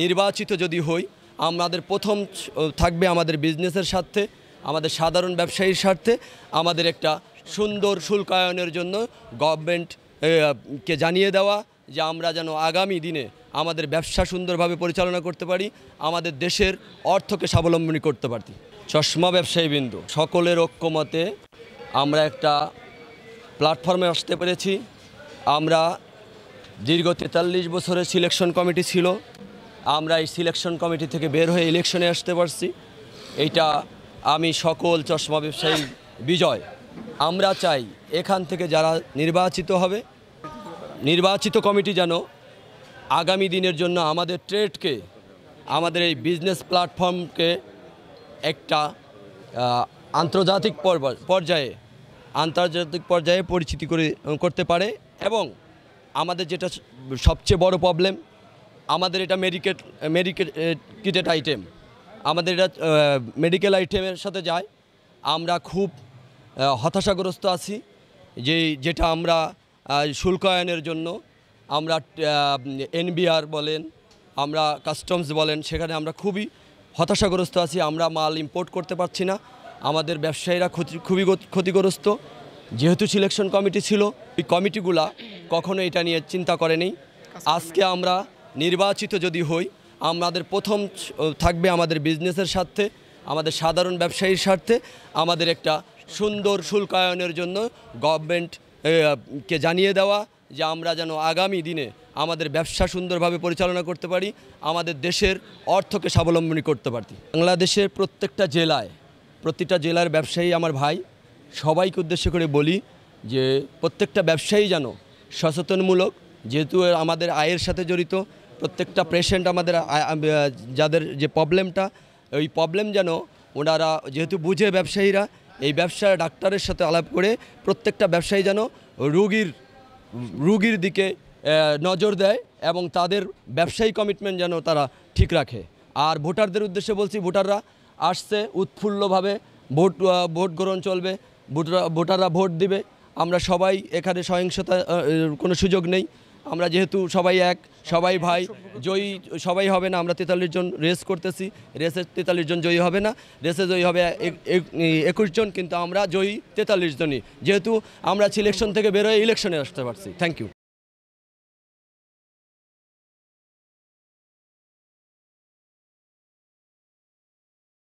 নির্বাচিত যদি হই আমাদের প্রথম থাকবে আমাদের বিজনেসের স্বার্থে, আমাদের সাধারণ ব্যবসায়ীর স্বার্থে, আমাদের একটা সুন্দর শুল্কায়নের জন্য গভর্নমেন্টকে জানিয়ে দেওয়া যে আমরা যেন আগামী দিনে আমাদের ব্যবসা সুন্দরভাবে পরিচালনা করতে পারি, আমাদের দেশের অর্থকে স্বাবলম্বী করতে পারি। চশমা ব্যবসায়ীবৃন্দ সকলের ঐক্যমতে আমরা একটা প্ল্যাটফর্মে আসতে পেরেছি। আমরা দীর্ঘ 43 বছরের সিলেকশন কমিটি ছিল, আমরা এই সিলেকশন কমিটি থেকে বের হয়ে ইলেকশনে আসতে পারছি। এইটা আমি সকল চশমা ব্যবসায়ী বিজয়। আমরা চাই এখান থেকে যারা নির্বাচিত হবে, নির্বাচিত কমিটি যেন আগামী দিনের জন্য আমাদের ট্রেডকে, আমাদের এই বিজনেস প্ল্যাটফর্মকে একটা আন্তর্জাতিক পর্যায়ে পরিচিতি করতে পারে। এবং আমাদের যেটা সবচেয়ে বড় প্রবলেম, আমাদের এটা মেডিকেটেড আইটেম, আমাদের এটা মেডিকেল আইটেমের সাথে যায়। আমরা খুব হতাশাগ্রস্ত আছি যেটা আমরা শুল্কায়নের জন্য আমরা এনবিআর বলেন, আমরা কাস্টমস বলেন, সেখানে আমরা খুবই হতাশাগ্রস্ত আছি। আমরা মাল ইম্পোর্ট করতে পারছি না, আমাদের ব্যবসায়ীরা খুবই ক্ষতিগ্রস্ত। যেহেতু সিলেকশন কমিটি ছিল, এই কমিটিগুলা কখনো এটা নিয়ে চিন্তা করেনি। আজকে আমরা নির্বাচিত যদি হই আমাদের প্রথম থাকবে আমাদের বিজনেসের স্বার্থে, আমাদের সাধারণ ব্যবসায়ীর স্বার্থে, আমাদের একটা সুন্দর শুল্কায়নের জন্য গভর্নমেন্টকে জানিয়ে দেওয়া যে আমরা যেন আগামী দিনে আমাদের ব্যবসা সুন্দরভাবে পরিচালনা করতে পারি, আমাদের দেশের অর্থকে স্বাবলম্বী করতে পারি। বাংলাদেশের প্রতিটা জেলার ব্যবসায়ী আমার ভাই, সবাইকে উদ্দেশ্য করে বলি যে প্রত্যেকটা ব্যবসায়ী যেন সচেতনমূলক, যেহেতু আমাদের আয়ের সাথে জড়িত, প্রত্যেকটা পেশেন্ট আমাদের যাদের যে প্রবলেমটা, ওই প্রবলেম যেন ওনারা যেহেতু বুঝে ব্যবসায়ীরা, এই ব্যবসা ডাক্তারের সাথে আলাপ করে প্রত্যেকটা ব্যবসায়ী যেন রুগীর দিকে নজর দেয় এবং তাদের ব্যবসায়ী কমিটমেন্ট যেন তারা ঠিক রাখে। আর ভোটারদের উদ্দেশ্যে বলছি, ভোটাররা আসছে উৎফুল্লভাবে, ভোট গ্রহণ চলবে, ভোটাররা ভোট দিবে। আমরা সবাই এখানে সহিংসতা কোনো সুযোগ নেই। আমরা যেহেতু সবাই এক, সবাই ভাই, জয়ী সবাই হবে না। আমরা 43 জন রেস করতেছি, রেসে 43 জন জয়ী হবে না, রেসে জয়ী হবে 21 জন, কিন্তু আমরা জয়ী 43 জনই, যেহেতু আমরা সিলেকশন থেকে বেরোয় ইলেকশনে আসতে পারছি। Thank you.